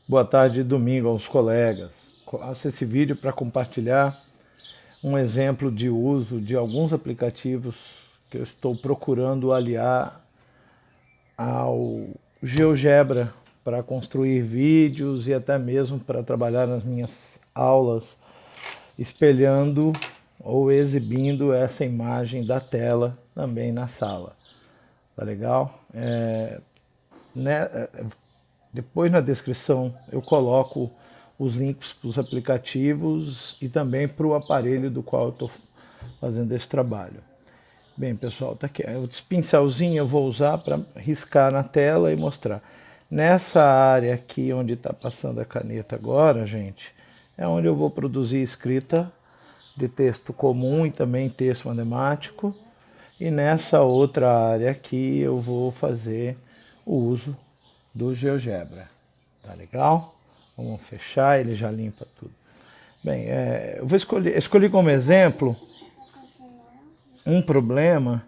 boa tarde de domingo aos colegas. Faço esse vídeo para compartilhar um exemplo de uso de alguns aplicativos que eu estou procurando aliar ao GeoGebra para construir vídeos e até mesmo para trabalhar nas minhas aulas, espelhando ou exibindo essa imagem da tela também na sala. Tá legal? Depois na descrição eu coloco os links para os aplicativos e também para o aparelho do qual eu estou fazendo esse trabalho. Bem, pessoal, tá aqui. Esse pincelzinho eu vou usar para riscar na tela e mostrar. Nessa área aqui onde está passando a caneta agora, gente, é onde eu vou produzir escrita de texto comum e também texto matemático. E nessa outra área aqui eu vou fazer o uso do GeoGebra. Tá legal? Vamos fechar, ele já limpa tudo. Bem, eu vou escolhi como exemplo um problema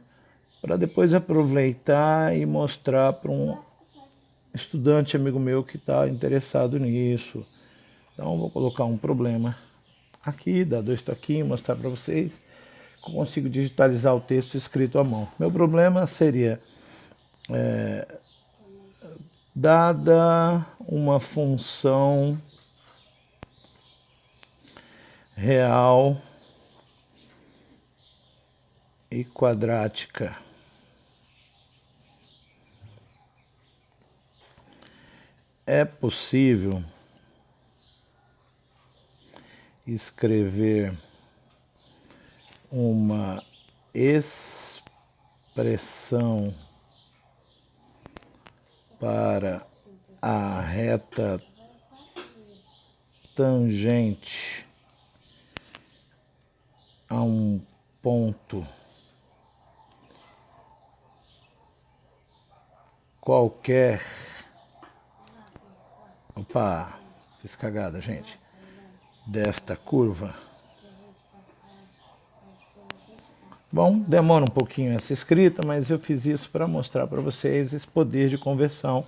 para depois aproveitar e mostrar para um estudante amigo meu que está interessado nisso. Então vou colocar um problema aqui, dar 2 toquinhos, mostrar para vocês que eu consigo digitalizar o texto escrito à mão. Meu problema seria, dada uma função real e quadrática, é possível escrever uma expressão para a reta tangente a um ponto qualquer. Opa, fiz cagada, gente. Desta curva. Bom, demora um pouquinho essa escrita, mas eu fiz isso para mostrar para vocês esse poder de conversão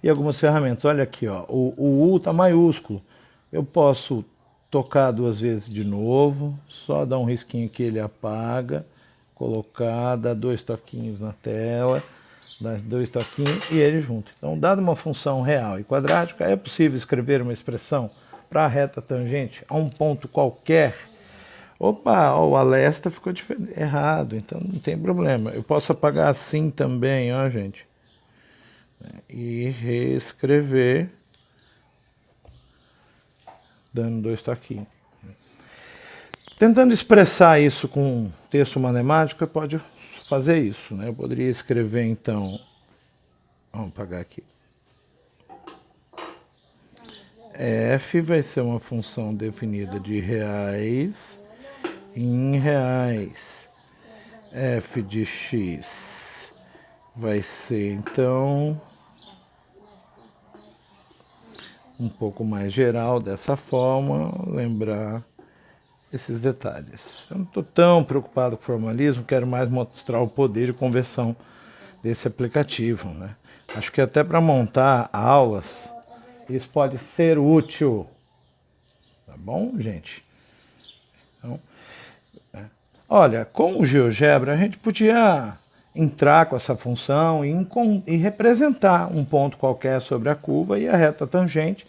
e algumas ferramentas. Olha aqui, ó, o U está maiúsculo. Eu posso tocar 2 vezes de novo, só dar um risquinho que ele apaga, colocar, dar 2 toquinhos na tela, dar 2 toquinhos e ele junto. Então, dada uma função real e quadrática, é possível escrever uma expressão para a reta tangente a um ponto qualquer. Opa, o alesta ficou errado, então não tem problema. Eu posso apagar assim também, ó, gente. E reescrever, dando 2 toquinhos. Tentando expressar isso com texto matemático, você pode fazer isso, né? Eu poderia escrever, então, vamos apagar aqui. F vai ser uma função definida de reais em reais. F de x vai ser, então, um pouco mais geral dessa forma, lembrar esses detalhes. Eu não estou tão preocupado com formalismo, quero mais mostrar o poder de conversão desse aplicativo, né? Acho que até para montar aulas, isso pode ser útil. Tá bom, gente? Então, olha, com o GeoGebra a gente podia entrar com essa função e representar um ponto qualquer sobre a curva e a reta tangente,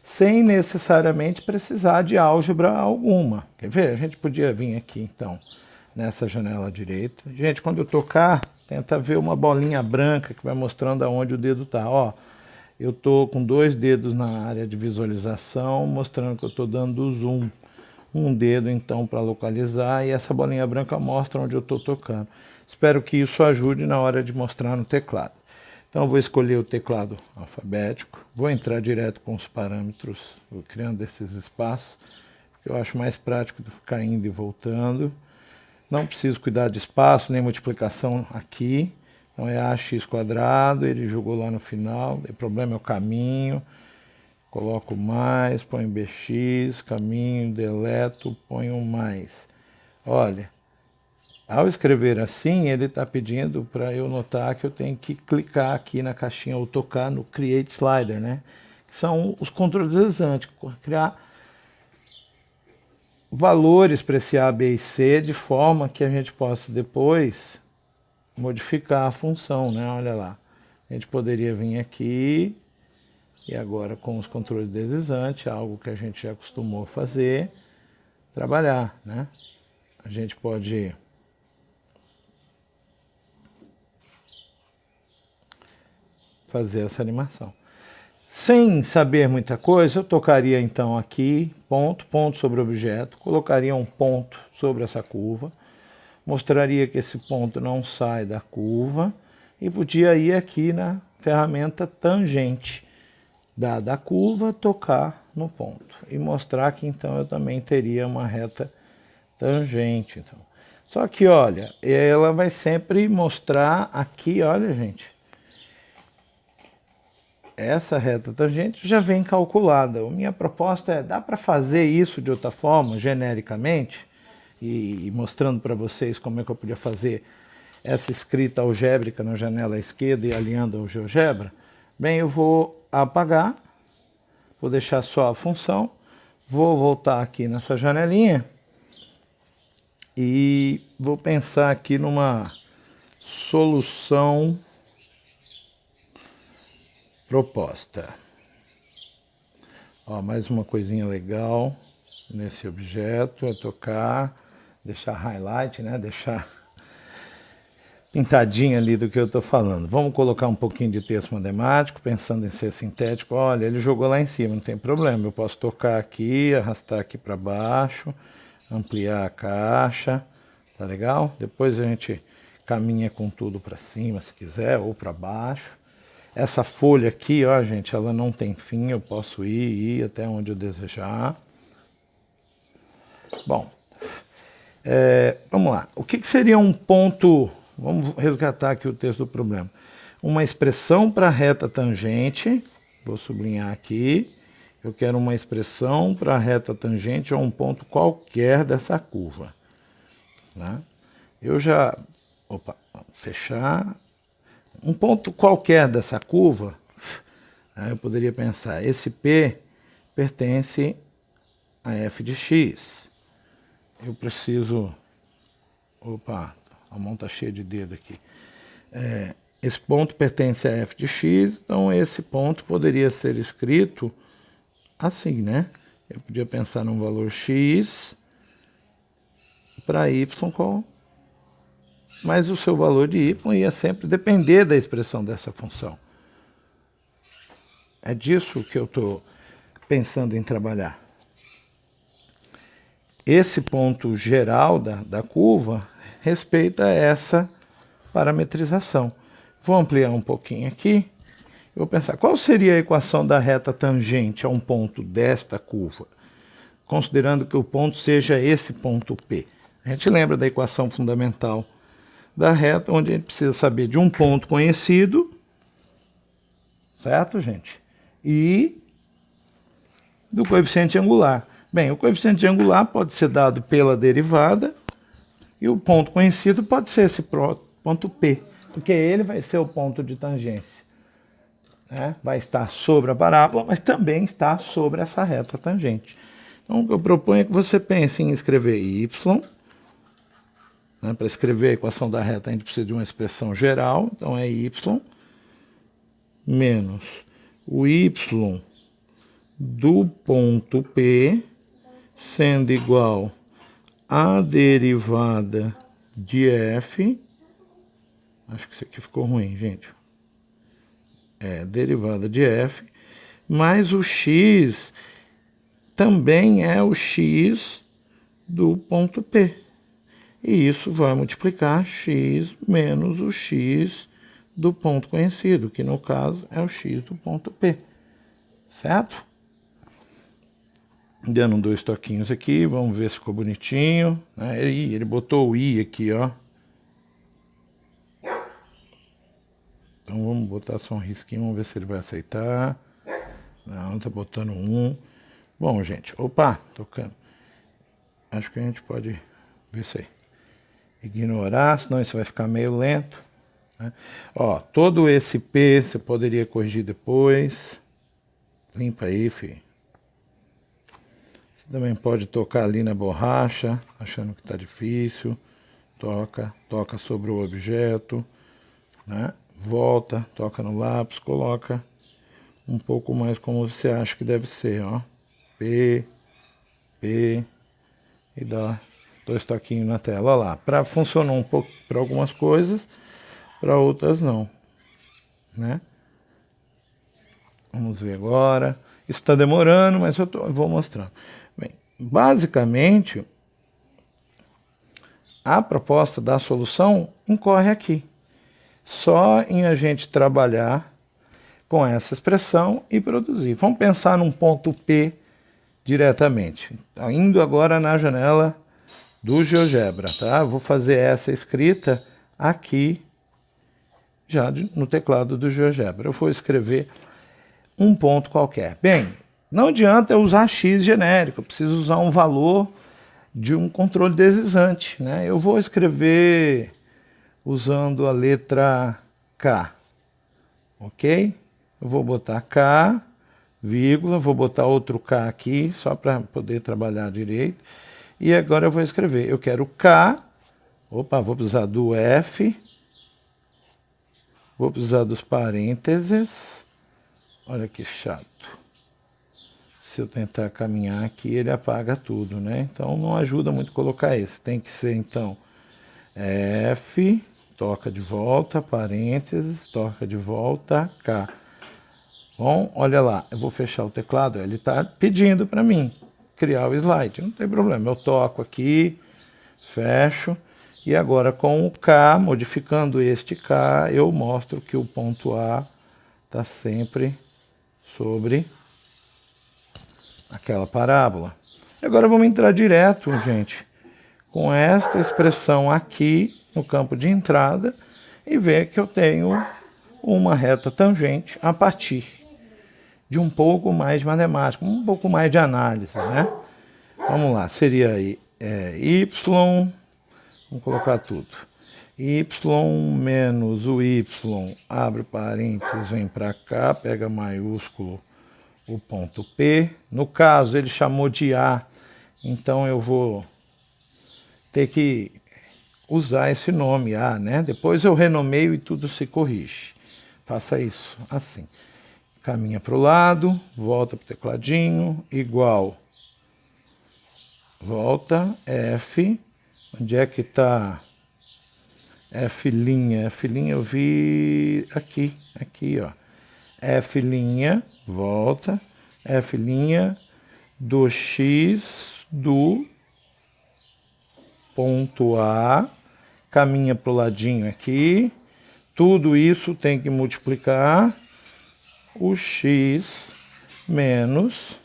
sem necessariamente precisar de álgebra alguma. Quer ver? A gente podia vir aqui, então, nessa janela direita. Gente, quando eu tocar, tenta ver uma bolinha branca que vai mostrando aonde o dedo está. Ó, eu estou com 2 dedos na área de visualização, mostrando que eu estou dando zoom. Um dedo, então, para localizar, e essa bolinha branca mostra onde eu estou tocando. Espero que isso ajude na hora de mostrar no teclado. Então eu vou escolher o teclado alfabético, vou entrar direto com os parâmetros, vou criando esses espaços, que eu acho mais prático do que ficar indo e voltando. Não preciso cuidar de espaço, nem multiplicação aqui. Então é ax quadrado, ele jogou lá no final, o problema é o caminho. Coloco mais, ponho bx, caminho, deleto, ponho mais. Olha, ao escrever assim, ele está pedindo para eu notar que eu tenho que clicar aqui na caixinha ou tocar no Create Slider, né? que são os controles deslizantes, criar valores para esse A, B e C, de forma que a gente possa depois modificar a função, né? Olha lá, a gente poderia vir aqui, e agora com os controles deslizantes, algo que a gente já acostumou a fazer, trabalhar, né? A gente pode fazer essa animação. Sem saber muita coisa, eu tocaria então aqui, ponto, ponto sobre o objeto, colocaria um ponto sobre essa curva, mostraria que esse ponto não sai da curva e podia ir aqui na ferramenta tangente da curva, tocar no ponto e mostrar que então eu também teria uma reta tangente. Então. Só que olha, ela vai sempre mostrar aqui, olha gente, essa reta tangente já vem calculada. A minha proposta é, dá para fazer isso de outra forma, genericamente, e mostrando para vocês como é que eu podia fazer essa escrita algébrica na janela esquerda e alinhando ao GeoGebra? Bem, eu vou apagar, vou deixar só a função, vou voltar aqui nessa janelinha e vou pensar aqui numa solução proposta. Ó, mais uma coisinha legal nesse objeto é tocar, deixar highlight, né? Deixar pintadinho ali do que eu estou falando. Vamos colocar um pouquinho de texto matemático, pensando em ser sintético. Olha, ele jogou lá em cima, não tem problema. Eu posso tocar aqui, arrastar aqui para baixo, ampliar a caixa, tá legal? Depois a gente caminha com tudo para cima, se quiser, ou para baixo. Essa folha aqui, ó, gente, ela não tem fim, eu posso ir até onde eu desejar. Bom, vamos lá. O que seria um ponto? Vamos resgatar aqui o texto do problema. Uma expressão para reta tangente, vou sublinhar aqui. Eu quero uma expressão para reta tangente a um ponto qualquer dessa curva. Né? Eu já... Opa, fechar... Um ponto qualquer dessa curva, eu poderia pensar, esse P pertence a f de x. Eu preciso... Opa, a mão está cheia de dedo aqui. Esse ponto pertence a f de x, então esse ponto poderia ser escrito assim, né? Eu podia pensar num valor x para y com... Mas o seu valor de y ia sempre depender da expressão dessa função. É disso que eu estou pensando em trabalhar. Esse ponto geral da curva respeita essa parametrização. Vou ampliar um pouquinho aqui. Eu vou pensar, qual seria a equação da reta tangente a um ponto desta curva? Considerando que o ponto seja esse ponto P. A gente lembra da equação fundamental da reta, onde a gente precisa saber de um ponto conhecido, certo, gente? E do coeficiente angular. Bem, o coeficiente angular pode ser dado pela derivada e o ponto conhecido pode ser esse ponto P, porque ele vai ser o ponto de tangência. Né? Vai estar sobre a parábola, mas também está sobre essa reta tangente. Então, o que eu proponho é que você pense em escrever y. Para escrever a equação da reta, a gente precisa de uma expressão geral, então é y menos o y do ponto P, sendo igual à derivada de f. Acho que isso aqui ficou ruim, gente. Derivada de f, mais o x também é o x do ponto P. E isso vai multiplicar x menos o x do ponto conhecido, que no caso é o x do ponto P. Certo? Dando 2 toquinhos aqui, vamos ver se ficou bonitinho. Ele botou o i aqui, ó. Então vamos botar só um risquinho, vamos ver se ele vai aceitar. Não, tá botando 1. Bom, gente, opa, tocando. Acho que a gente pode ver isso aí. Ignorar, senão isso vai ficar meio lento. Né? Ó, todo esse P você poderia corrigir depois, Limpa aí, filho. Você também pode tocar ali na borracha, achando que está difícil. Toca sobre o objeto, né? Volta, toca no lápis, coloca um pouco mais como você acha que deve ser, ó. P, P, e dá 2 toquinhos na tela, ó lá. Funcionou um pouco para algumas coisas, para outras não, né? Vamos ver agora. Isso está demorando, mas eu vou mostrando. Bem, basicamente, a proposta da solução incorre aqui. Só em a gente trabalhar com essa expressão e produzir. Vamos pensar num ponto P diretamente. Indo agora na janela do GeoGebra, tá? Vou fazer essa escrita aqui já no teclado do GeoGebra. Eu vou escrever um ponto qualquer. Bem, não adianta eu usar x genérico, eu preciso usar um valor de um controle deslizante, né? Eu vou escrever usando a letra K, ok? Eu vou botar K, vírgula, vou botar outro K aqui, só para poder trabalhar direito. E agora eu vou escrever, eu quero K, vou precisar do F, vou precisar dos parênteses, olha que chato. Se eu tentar caminhar aqui, ele apaga tudo, né? Então não ajuda muito colocar esse, tem que ser então F, toca de volta, parênteses, toca de volta, K. Bom, olha lá, eu vou fechar o teclado, ele está pedindo para mim criar o slide, não tem problema, eu toco aqui, fecho, e agora com o K, modificando este K, eu mostro que o ponto A está sempre sobre aquela parábola. E agora vamos entrar direto, gente, com esta expressão aqui no campo de entrada e ver que eu tenho uma reta tangente a partir de um pouco mais de matemática, um pouco mais de análise, né? Vamos lá, seria y, vamos colocar tudo. Y menos o y, abre parênteses, vem para cá, pega maiúsculo o ponto P. No caso, ele chamou de A, então eu vou ter que usar esse nome A, né? Depois eu renomeio e tudo se corrige. Faça isso assim. Caminha para o lado, volta para o tecladinho, igual. Volta, F. Onde é que está F'? F' eu vi aqui, ó. F', volta, F' do X do ponto A, caminha para o ladinho aqui, tudo isso tem que multiplicar o X menos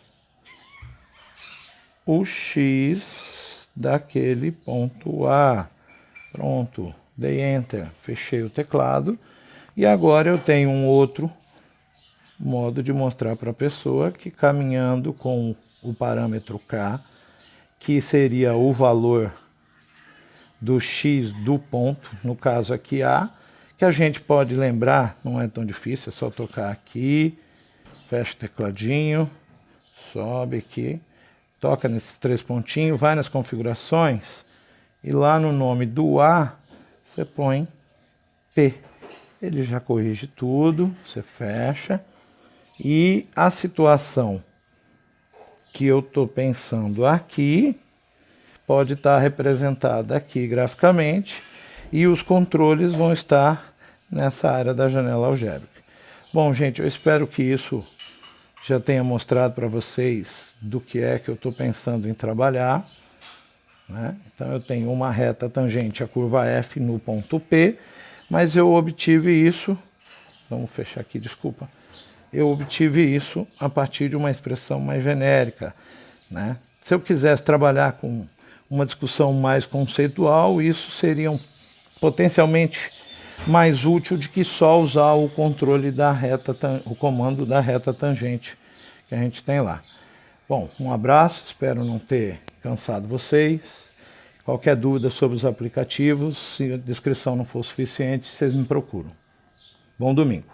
o X daquele ponto A. Pronto, dei Enter, fechei o teclado e agora eu tenho um outro modo de mostrar para a pessoa que caminhando com o parâmetro K, que seria o valor do X do ponto, no caso aqui A, que a gente pode lembrar, não é tão difícil, é só tocar aqui, fecha o tecladinho, sobe aqui, toca nesses 3 pontinhos, vai nas configurações e lá no nome do A você põe P. Ele já corrige tudo, você fecha. E a situação que eu estou pensando aqui pode estar representada aqui graficamente e os controles vão estar nessa área da janela algébrica. Bom, gente, eu espero que isso já tenha mostrado para vocês do que é que eu estou pensando em trabalhar, né? Então eu tenho uma reta tangente à curva F no ponto P, mas eu obtive isso, vamos fechar aqui, desculpa, eu obtive isso a partir de uma expressão mais genérica, né? Se eu quisesse trabalhar com uma discussão mais conceitual, isso seria potencialmente mais útil do que só usar o controle da reta, o comando da reta tangente que a gente tem lá. Bom, um abraço, espero não ter cansado vocês. Qualquer dúvida sobre os aplicativos, se a descrição não for suficiente, vocês me procuram. Bom domingo.